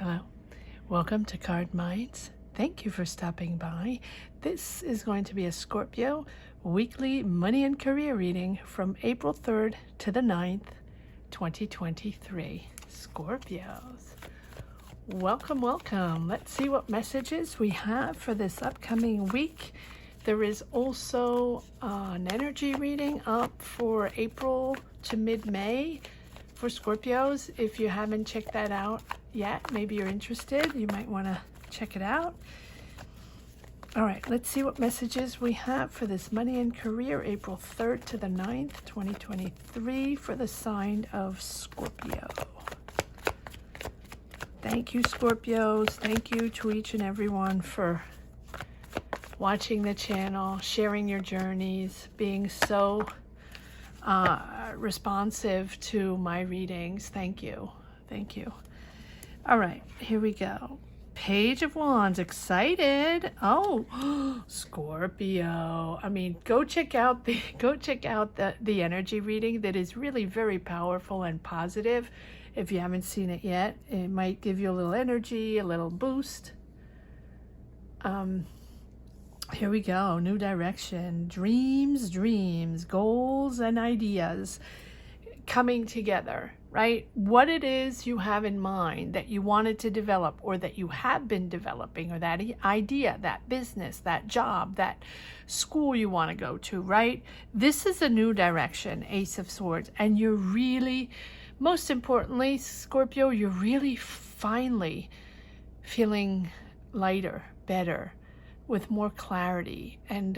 Hello, welcome to Card Minds. Thank you for stopping by. This is going to be a Scorpio weekly money and career reading from April 3rd to the 9th, 2023. Scorpios, welcome, welcome. Let's see what messages we have for this upcoming week. There is also an energy reading up for April to mid-May for Scorpios. If you haven't checked that out yet, maybe you're interested, you might want to check it out. All right, let's see what messages we have for this money and career, April 3rd to the 9th, 2023, for the sign of Scorpio. Thank you, Scorpios. Thank you to each and everyone for watching the channel, sharing your journeys, being so responsive to my readings. Thank you. Thank you. All right, here we go. Page of Wands. Excited. Oh, Scorpio. I mean, go check out the energy reading. That is really very powerful and positive. If you haven't seen it yet, it might give you a little energy, a little boost. Here we go. New direction. Dreams, goals, and ideas coming together, right? What it is you have in mind that you wanted to develop, or that you have been developing, or that idea, that business, that job, that school you want to go to, right? This is a new direction, Ace of Swords. And you're really, most importantly, Scorpio, you're really finally feeling lighter, better, with more clarity and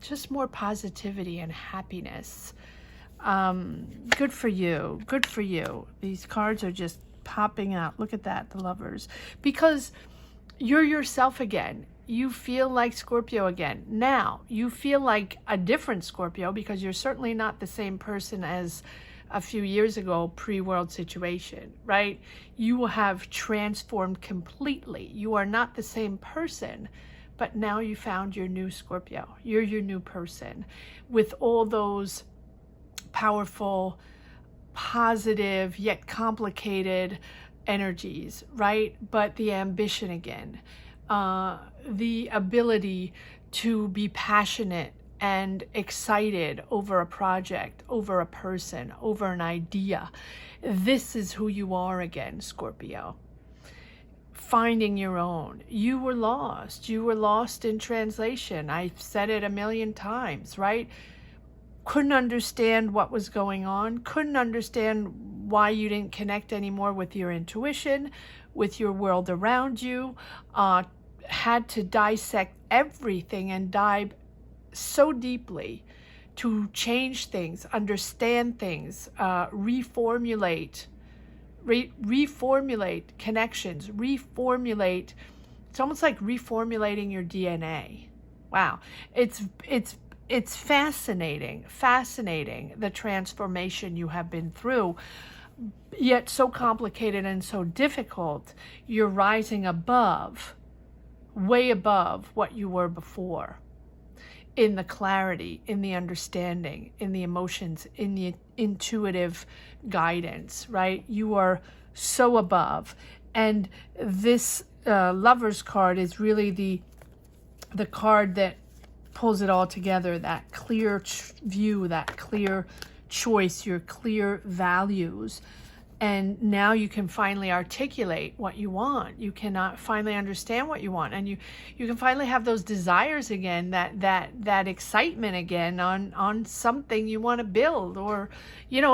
just more positivity and happiness. Good for you. Good for you. These cards are just popping out. Look at that, the Lovers. Because you're yourself again. You feel like Scorpio again. Now, you feel like a different Scorpio, because you're certainly not the same person as a few years ago, pre-world situation, right? You have transformed completely. You are not the same person. But now you found your new Scorpio. You're your new person with all those powerful, positive, yet complicated energies, right? But the ambition again, the ability to be passionate and excited over a project, over a person, over an idea. This is who you are again, Scorpio. Finding your own. You were lost. You were lost in translation. I've said it a million times, right? Couldn't understand what was going on. Couldn't understand why you didn't connect anymore with your intuition, with your world around you. Had to dissect everything and dive so deeply to change things, understand things, reformulate connections, reformulate. It's almost like reformulating your DNA. Wow. It's fascinating, the transformation you have been through, yet so complicated and so difficult. You're rising above, way above what you were before, in the clarity, in the understanding, in the emotions, in the intuitive guidance, right? You are so above. And this Lover's card is really the card that pulls it all together, that clear view, that clear choice, your clear values. And now you can finally articulate what you want. You cannot finally understand what you want, and you can finally have those desires again, that excitement again on something you want to build, or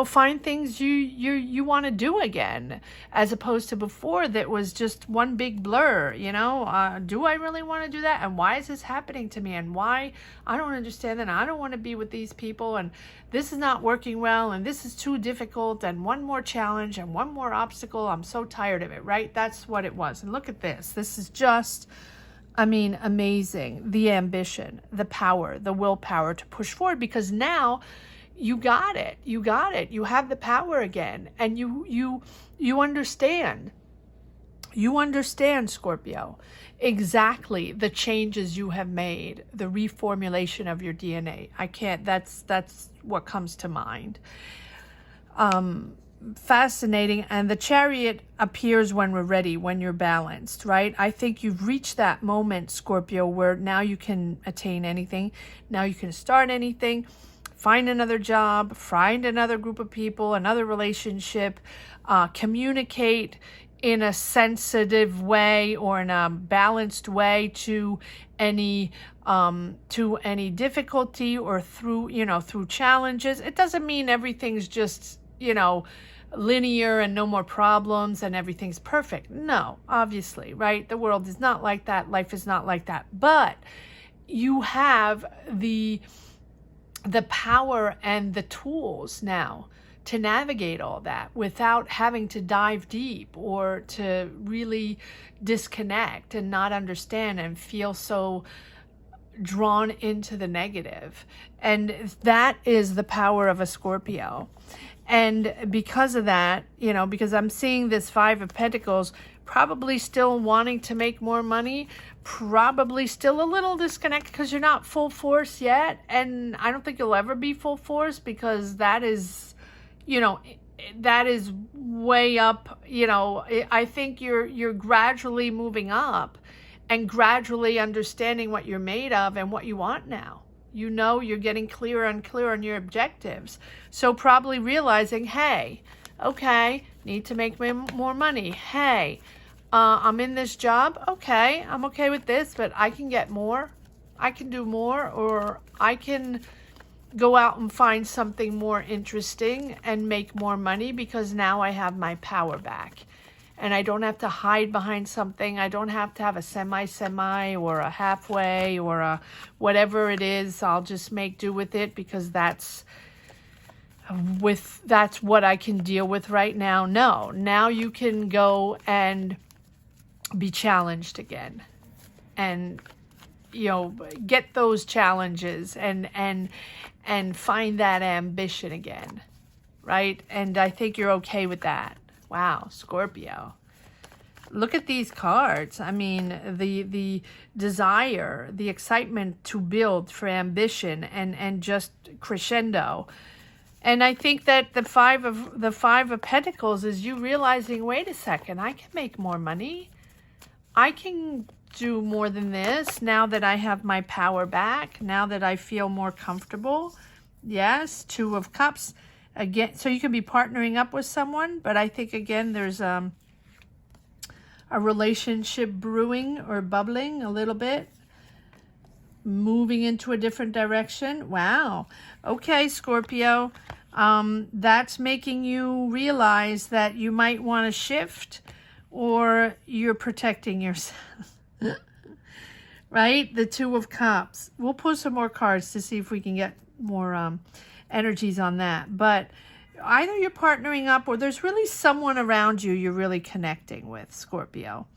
find things you want to do again, as opposed to before that was just one big blur. Do I really want to do that? And why is this happening to me? And why? I don't understand that. I don't want to be with these people, and this is not working well, and this is too difficult, and one more challenge and one more obstacle. I'm so tired of it, right? That's what it was. And look at this. This is just, amazing. The ambition, the power, the willpower to push forward, because now you got it. You got it. You have the power again, and you understand. You understand, Scorpio, exactly the changes you have made, the reformulation of your DNA. That's what comes to mind. fascinating. And the Chariot appears when we're ready, when you're balanced, right? I think you've reached that moment, Scorpio, where now you can attain anything. Now you can start anything, find another job, find another group of people, another relationship, communicate in a sensitive way or in a balanced way to any difficulty, or through challenges. It doesn't mean everything's just, linear and no more problems and everything's perfect. No, obviously, right? The world is not like that. Life is not like that. But you have the power and the tools now to navigate all that without having to dive deep or to really disconnect and not understand and feel so drawn into the negative. And that is the power of a Scorpio. And because of that, because I'm seeing this Five of Pentacles, probably still wanting to make more money, probably still a little disconnected because you're not full force yet. And I don't think you'll ever be full force, because that is, that is way up. I think you're gradually moving up and gradually understanding what you're made of and what you want now. You're getting clearer and clearer on your objectives. So probably realizing, hey, okay, need to make more money. Hey, I'm in this job. Okay, I'm okay with this, but I can get more. I can do more, or I can go out and find something more interesting and make more money, because now I have my power back. And I don't have to hide behind something. I don't have to have a semi or a halfway or a whatever it is. I'll just make do with it, because that's what I can deal with right now. No, now you can go and be challenged again, and get those challenges and find that ambition again, right? And I think you're okay with that. Wow, Scorpio. Look at these cards. I mean, the desire, the excitement to build for ambition and just crescendo. And I think that the Five of Pentacles is you realizing, wait a second, I can make more money. I can do more than this now that I have my power back, now that I feel more comfortable. Yes, Two of Cups. Again, so you can be partnering up with someone, but I think, again, there's a relationship brewing or bubbling a little bit, moving into a different direction. Wow. Okay, Scorpio. That's making you realize that you might want to shift, or you're protecting yourself. Right? The Two of Cups. We'll pull some more cards to see if we can get more energies on that. But either you're partnering up, or there's really someone around you you're really connecting with, Scorpio.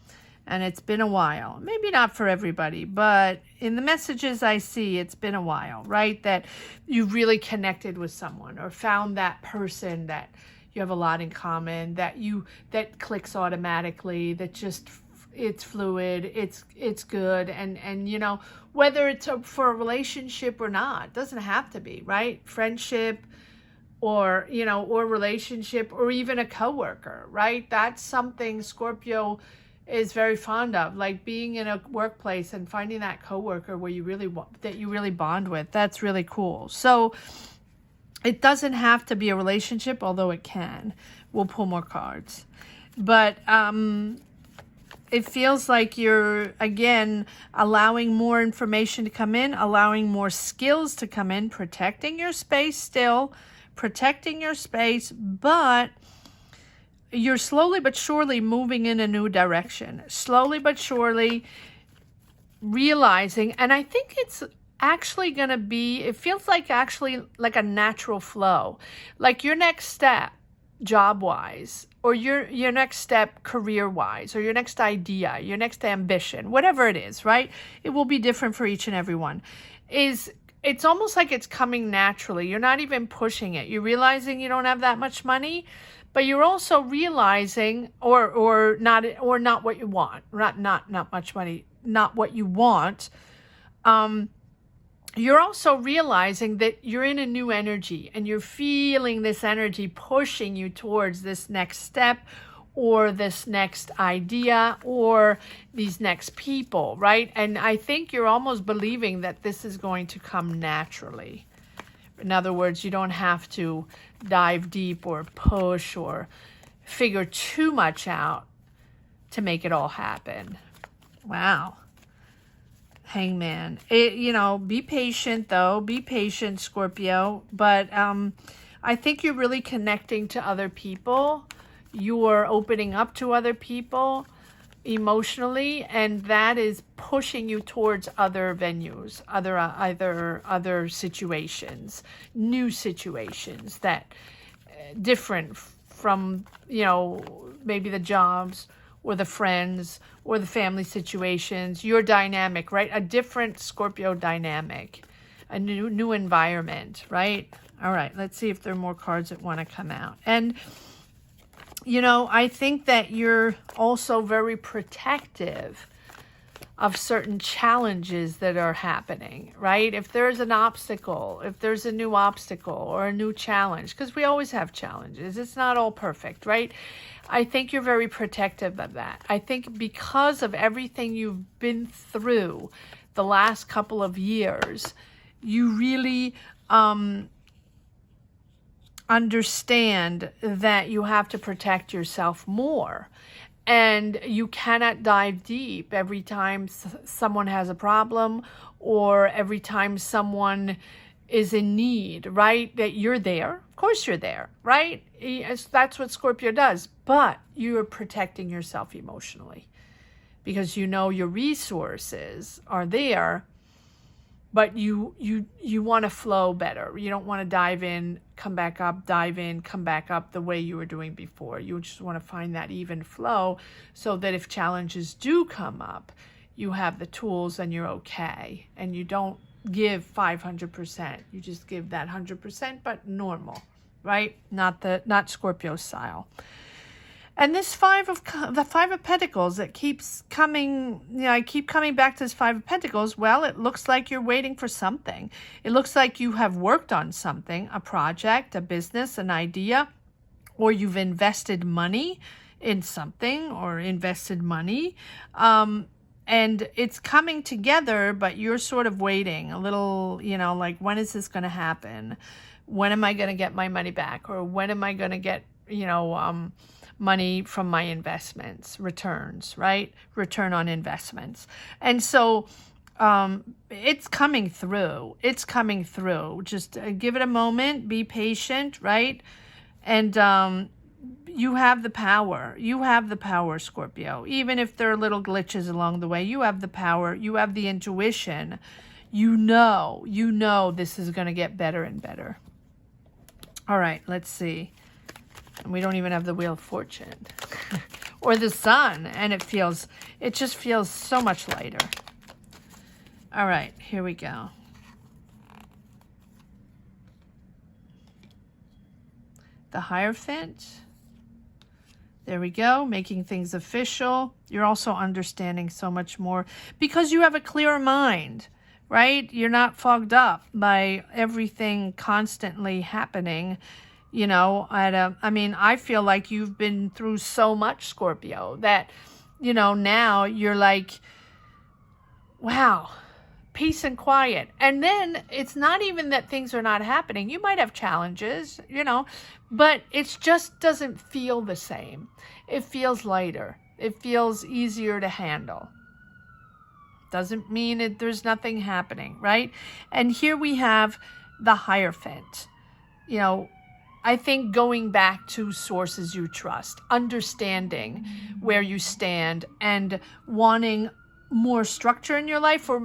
And it's been a while. Maybe not for everybody, but in the messages I see, it's been a while, right? That you've really connected with someone, or found that person that you have a lot in common, that clicks automatically, that just, it's fluid, it's good. And whether it's for a relationship or not, doesn't have to be, right? Friendship, or or relationship, or even a coworker, right? That's something Scorpio is very fond of, like being in a workplace and finding that coworker where you really bond with. That's really cool. So it doesn't have to be a relationship, although it can. We'll pull more cards. But it feels like you're, again, allowing more information to come in, allowing more skills to come in, protecting your space still, protecting your space, but you're slowly but surely moving in a new direction. Slowly but surely realizing, and I think it's actually going to be, it feels like actually like a natural flow. Like your next step, job-wise, or your next step career-wise, or your next idea, your next ambition, whatever it is, right? It will be different for each and every one. It's almost like it's coming naturally. You're not even pushing it. You're realizing you don't have that much money, but you're also realizing, or not what you want, not much money, not what you want. you're also realizing that you're in a new energy and you're feeling this energy pushing you towards this next step or this next idea or these next people, right? And I think you're almost believing that this is going to come naturally. In other words, you don't have to dive deep or push or figure too much out to make it all happen. Wow. Hangman. Be patient though. Be patient, Scorpio. But I think you're really connecting to other people. You're opening up to other people emotionally, and that is pushing you towards other venues, other situations, new situations that different from, maybe the jobs or the friends or the family situations, your dynamic, right? A different Scorpio dynamic, a new environment, right? All right, let's see if there are more cards that want to come out. And, I think that you're also very protective of certain challenges that are happening, right? If there's an obstacle, if there's a new obstacle or a new challenge, because we always have challenges, it's not all perfect, right? I think you're very protective of that. I think because of everything you've been through the last couple of years, you really understand that you have to protect yourself more. And you cannot dive deep every time someone has a problem or every time someone is in need, right? That you're there. Of course you're there, right? That's what Scorpio does. But you're protecting yourself emotionally because your resources are there, but you want to flow better. You don't want to dive in, come back up, dive in, come back up the way you were doing before. You just want to find that even flow so that if challenges do come up, you have the tools and you're okay. And you don't give 500%. You just give that 100%, but normal, right? Not Scorpio style. And this the Five of Pentacles that keeps coming, I keep coming back to this Five of Pentacles. Well, it looks like you're waiting for something. It looks like you have worked on something, a project, a business, an idea, or you've invested money in something or invested money. And it's coming together, but you're sort of waiting a little, like, when is this going to happen? When am I going to get my money back? Or when am I going to get, money from my investments, returns, right? Return on investments. And so it's coming through. It's coming through. Just give it a moment, be patient, right? And you have the power. You have the power, Scorpio. Even if there are little glitches along the way, you have the power. You have the intuition. You know this is going to get better and better. All right, let's see. And we don't even have the Wheel of Fortune or the Sun. And it just feels so much lighter. All right, here we go. The Hierophant. There we go, making things official. You're also understanding so much more because you have a clearer mind, right? You're not fogged up by everything constantly happening. I feel like you've been through so much, Scorpio, that, now you're like, wow, peace and quiet. And then it's not even that things are not happening. You might have challenges, but it just doesn't feel the same. It feels lighter. It feels easier to handle. Doesn't mean there's nothing happening, right? And here we have the Hierophant. I think going back to sources you trust, understanding where you stand and wanting more structure in your life, or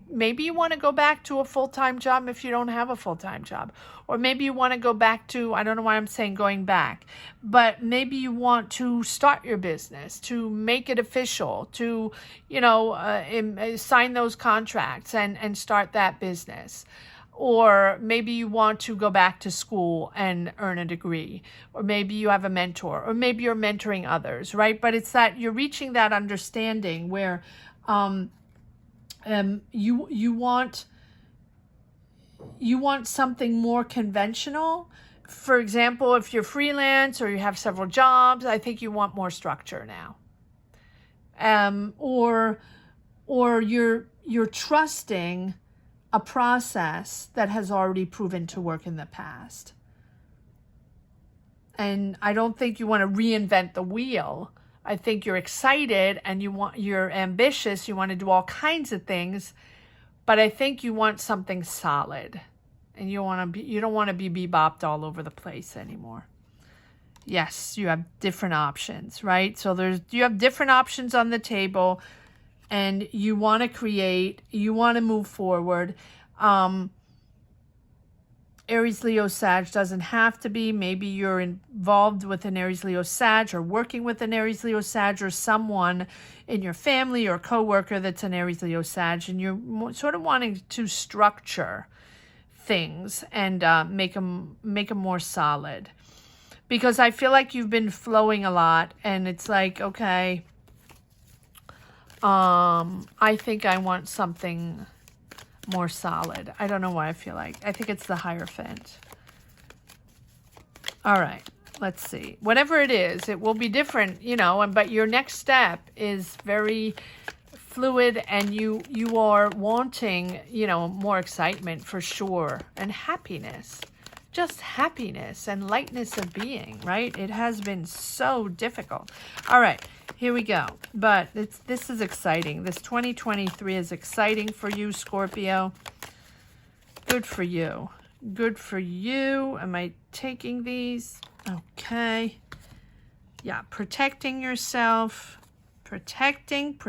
maybe you want to go back to a full-time job if you don't have a full-time job, or maybe you want to go back to, I don't know why I'm saying going back, but maybe you want to start your business, to make it official, to, sign those contracts and start that business. Or maybe you want to go back to school and earn a degree, or maybe you have a mentor, or maybe you're mentoring others, right? But it's that you're reaching that understanding where you want you want something more conventional. For example, if you're freelance or you have several jobs, I think you want more structure now. Or you're trusting a process that has already proven to work in the past. And I don't think you want to reinvent the wheel. I think you're excited and you're ambitious. You want to do all kinds of things, but I think you want something solid, and you don't want to be bebopped all over the place anymore. Yes, you have different options, right? So you have different options on the table, and you want to create, you want to move forward. Aries, Leo, Sag doesn't have to be. Maybe you're involved with an Aries, Leo, Sag, or working with an Aries, Leo, Sag, or someone in your family or coworker that's an Aries, Leo, Sag, and you're sort of wanting to structure things and make them more solid. Because I feel like you've been flowing a lot, and it's like, okay, I think I want something more solid. I don't know why I feel like. I think it's the Hierophant. All right, let's see. Whatever it is, it will be different, you know, but your next step is very fluid, and you are wanting, you know, more excitement for sure, and happiness. Just happiness and lightness of being, right? It has been so difficult. All right, here we go. But this is exciting. This 2023 is exciting for you, Scorpio. Good for you. Good for you. Am I taking these? Okay. Yeah, protecting yourself. Protecting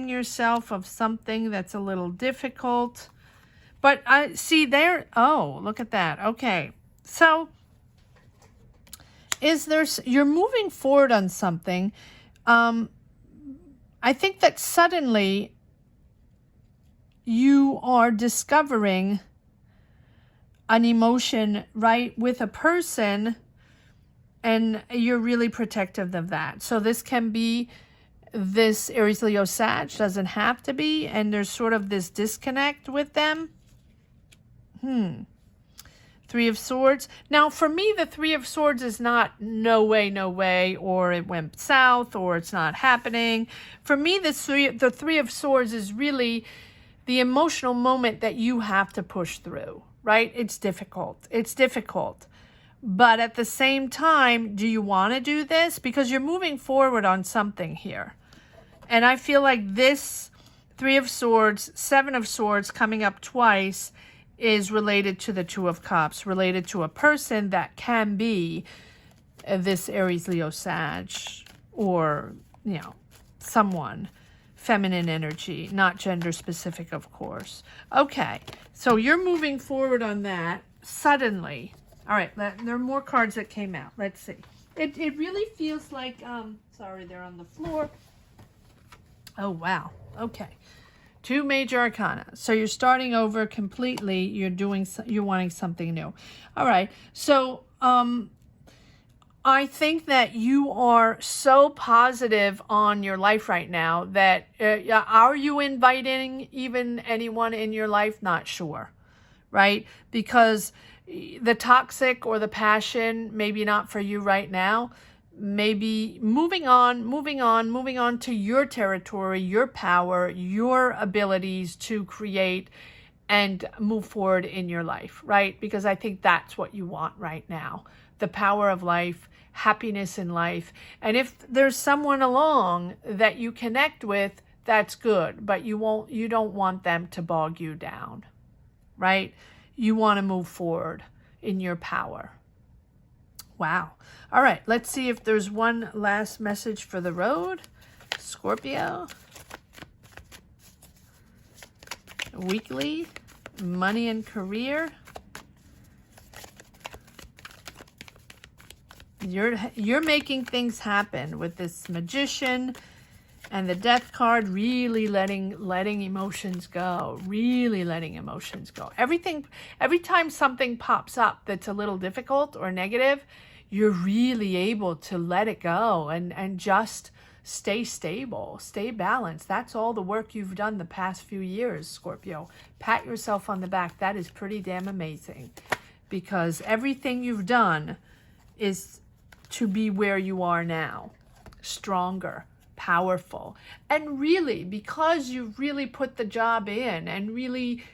yourself of something that's a little difficult. But I see there, oh, look at that. Okay. So you're moving forward on something. I think that suddenly you are discovering an emotion, right, with a person, and you're really protective of that. So this can be this Aries, Leo, Sag, doesn't have to be, and there's sort of this disconnect with them. Three of Swords. Now, for me, the Three of Swords is not no way, or it went south, or it's not happening. For me, the Three of Swords is really the emotional moment that you have to push through, right? It's difficult. It's difficult. But at the same time, do you want to do this? Because you're moving forward on something here. And I feel like this Three of Swords, Seven of Swords coming up twice is related to the Two of Cups, related to a person that can be this Aries, Leo, Sag, or, you know, someone, feminine energy, not gender specific, of course. Okay, so you're moving forward on that suddenly. All right, there are more cards that came out. Let's see. It really feels like, sorry, they're on the floor. Oh, wow. Okay. Two major arcana. So you're starting over completely. You're wanting something new. All right. So I think that you are so positive on your life right now that are you inviting even anyone in your life? Not sure, right? Because the toxic or the passion, maybe not for you right now. Maybe moving on to your territory, your power, your abilities to create and move forward in your life, right? Because I think that's what you want right now. The power of life, happiness in life. And if there's someone along that you connect with, that's good, but you don't want them to bog you down, right? You want to move forward in your power. Wow. All right, let's see if there's one last message for the road. Scorpio. Weekly. Money and career. You're making things happen with this Magician and the Death card, really letting emotions go. Really letting emotions go. Every time something pops up that's a little difficult or negative, you're really able to let it go and just stay stable, stay balanced. That's all the work you've done the past few years, Scorpio. Pat yourself on the back. That is pretty damn amazing, because everything you've done is to be where you are now, stronger, powerful. And really, because you've really put the job in and really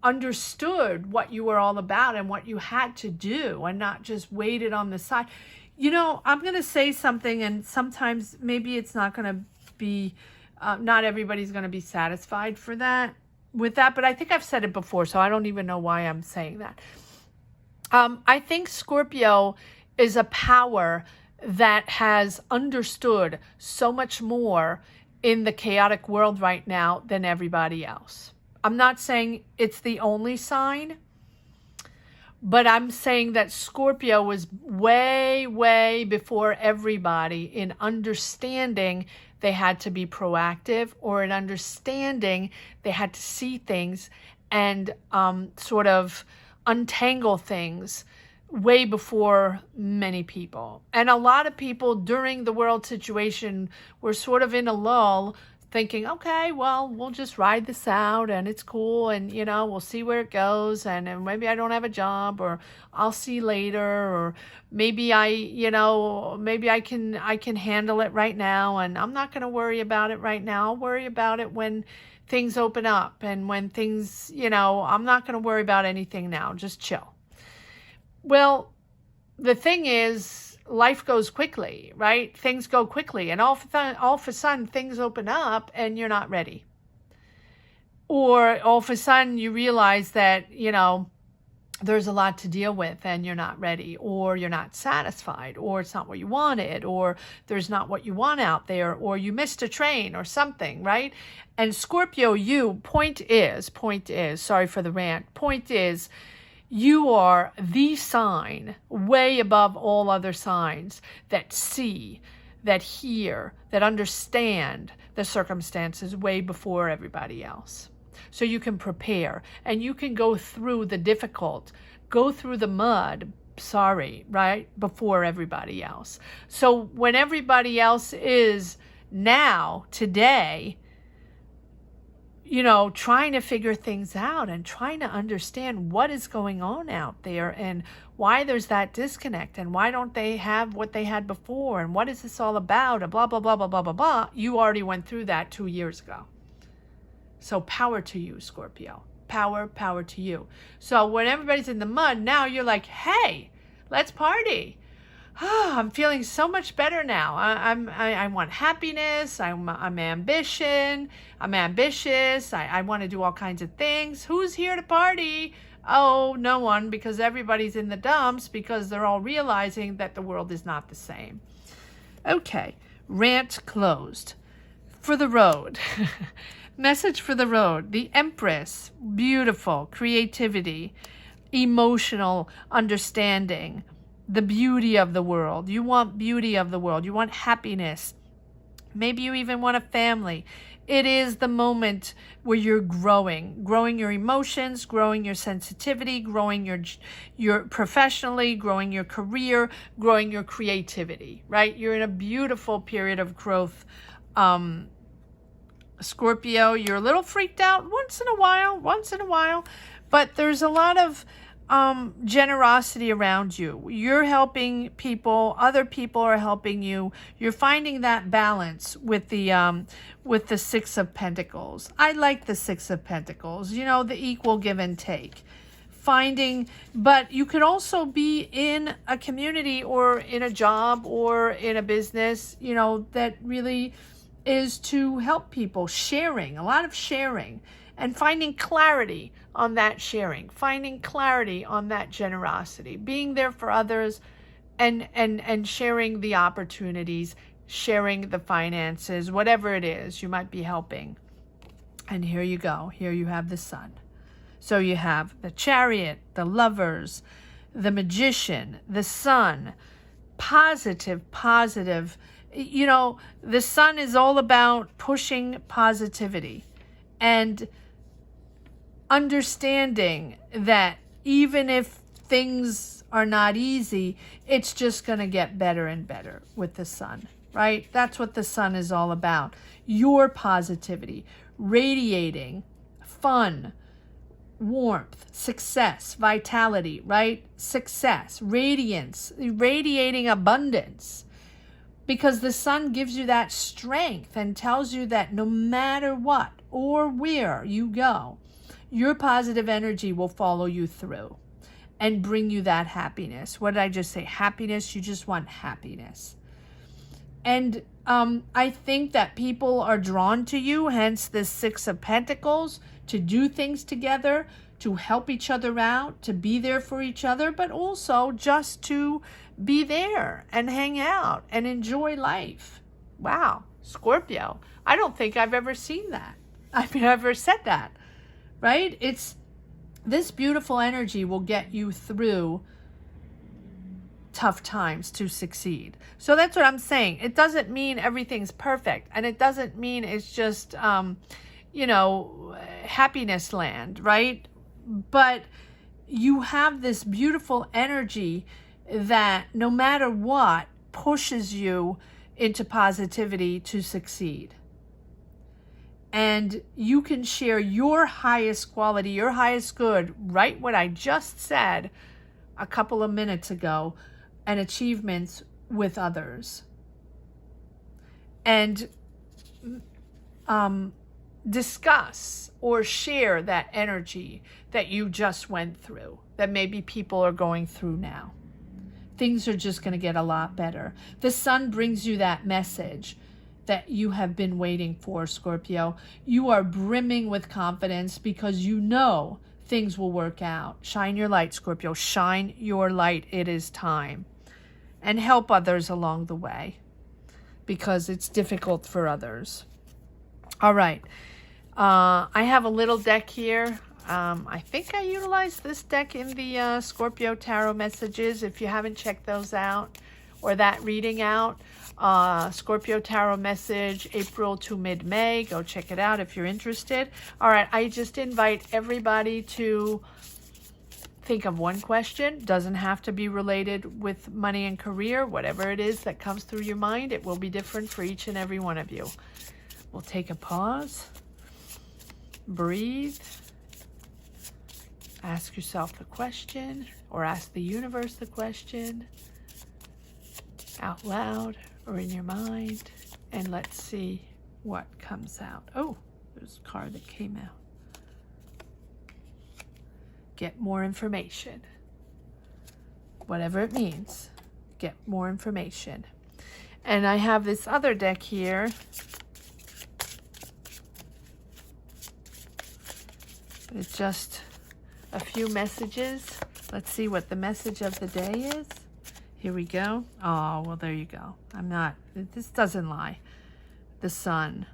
understood what you were all about and what you had to do, and not just waited on the side. You know, I'm going to say something, and sometimes maybe it's not going to be, not everybody's going to be satisfied with that, but I think I've said it before, so I don't even know why I'm saying that. I think Scorpio is a power that has understood so much more in the chaotic world right now than everybody else. I'm not saying it's the only sign, but I'm saying that Scorpio was way, way before everybody in understanding they had to be proactive, or in understanding they had to see things and sort of untangle things way before many people. And a lot of people during the world situation were sort of in a lull, thinking, okay, well, we'll just ride this out and it's cool, and you know, we'll see where it goes, and maybe I don't have a job, or I'll see later, or maybe maybe I can handle it right now, and I'm not going to worry about it right now. I'll worry about it when things open up, and when things, I'm not going to worry about anything now. Just chill. Well, the thing is, life goes quickly, right? Things go quickly, and all of a sudden things open up and you're not ready. Or all of a sudden you realize that, there's a lot to deal with and you're not ready, or you're not satisfied, or it's not what you wanted, or there's not what you want out there, or you missed a train or something, right? And Scorpio, point is, sorry for the rant, point is, you are the sign way above all other signs that see, that hear, that understand the circumstances way before everybody else. So you can prepare, and you can go through the difficult, go through the mud, right, before everybody else. So when everybody else is now, today, trying to figure things out and trying to understand what is going on out there, and why there's that disconnect, and why don't they have what they had before, and what is this all about, and blah, blah, blah, blah, blah, blah, blah. You already went through that 2 years ago. So power to you, Scorpio. Power to you. So when everybody's in the mud, now you're like, hey, let's party. I'm feeling so much better now. I want happiness. I'm ambitious. I want to do all kinds of things. Who's here to party? Oh, no one, because everybody's in the dumps, because they're all realizing that the world is not the same. Okay, rant closed. For the road. Message for the road. The Empress. Beautiful. Creativity. Emotional understanding. The beauty of the world. You want beauty of the world. You want happiness. Maybe you even want a family. It is the moment where you're growing your emotions, growing your sensitivity, growing your professionally, growing your career, growing your creativity, right? You're in a beautiful period of growth. Scorpio, you're a little freaked out once in a while, but there's a lot of generosity around you. You're helping people, other people are helping you. You're finding that balance with the Six of Pentacles. I like the Six of Pentacles, the equal give and take. But you could also be in a community, or in a job, or in a business, that really is to help people, a lot of sharing, and finding clarity on that sharing, finding clarity on that generosity, being there for others, and sharing the opportunities, sharing the finances, whatever it is you might be helping. And here you go. Here you have the Sun. So you have the Chariot, the Lovers, the Magician, the Sun, positive. The Sun is all about pushing positivity and understanding that even if things are not easy, it's just going to get better and better with the Sun. right? That's what the sun is all about. Your positivity, radiating fun, warmth, success, vitality, right? Success, radiance, radiating abundance. Because the sun gives you that strength and tells you that no matter what or where you go, your positive energy will follow you through and bring you that happiness. What did I just say? Happiness. You just want happiness. And I think that people are drawn to you, hence the Six of Pentacles, to do things together, to help each other out, to be there for each other, but also just to be there and hang out and enjoy life. Wow, Scorpio. I don't think I've ever seen that. I've never said that, right? It's this beautiful energy will get you through tough times to succeed. So that's what I'm saying. It doesn't mean everything's perfect, and it doesn't mean it's just you know, happiness land, right? But you have this beautiful energy that no matter what pushes you into positivity to succeed. And you can share your highest quality, your highest good, right? What I just said a couple of minutes ago, and achievements with others. And discuss or share that energy that you just went through, that maybe people are going through now. Things are just going to get a lot better. The sun brings you that message that you have been waiting for, Scorpio. You are brimming with confidence because you know things will work out. Shine your light, Scorpio. Shine your light. It is time. And help others along the way because it's difficult for others. All right. I have a little deck here. I think I utilized this deck in the Scorpio Tarot messages. If you haven't checked those out or that reading out, Scorpio Tarot message, April to mid-May. Go check it out if you're interested. All right, I just invite everybody to think of one question. Doesn't have to be related with money and career. Whatever it is that comes through your mind, it will be different for each and every one of you. We'll take a pause. Breathe. Ask yourself the question, or ask the universe the question out loud or in your mind, and let's see what comes out. Oh, there's a card that came out. Get more information. Whatever it means, get more information. And I have this other deck here. It's just a few messages. Let's see what the message of the day is. Here we go. Oh, well, there you go. This doesn't lie. The sun.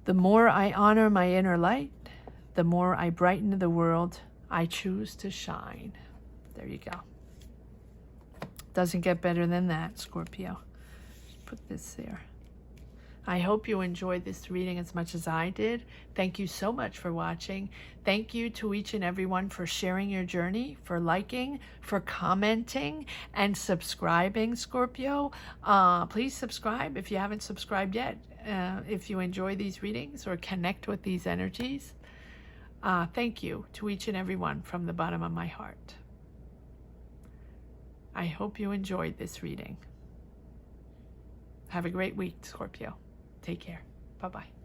The more I honor my inner light, the more I brighten the world I choose to shine. There you go. Doesn't get better than that, Scorpio. Just put this there. I hope you enjoyed this reading as much as I did. Thank you so much for watching. Thank you to each and everyone for sharing your journey, for liking, for commenting, and subscribing, Scorpio. Please subscribe if you haven't subscribed yet. If you enjoy these readings or connect with these energies. Thank you to each and everyone from the bottom of my heart. I hope you enjoyed this reading. Have a great week, Scorpio. Take care. Bye-bye.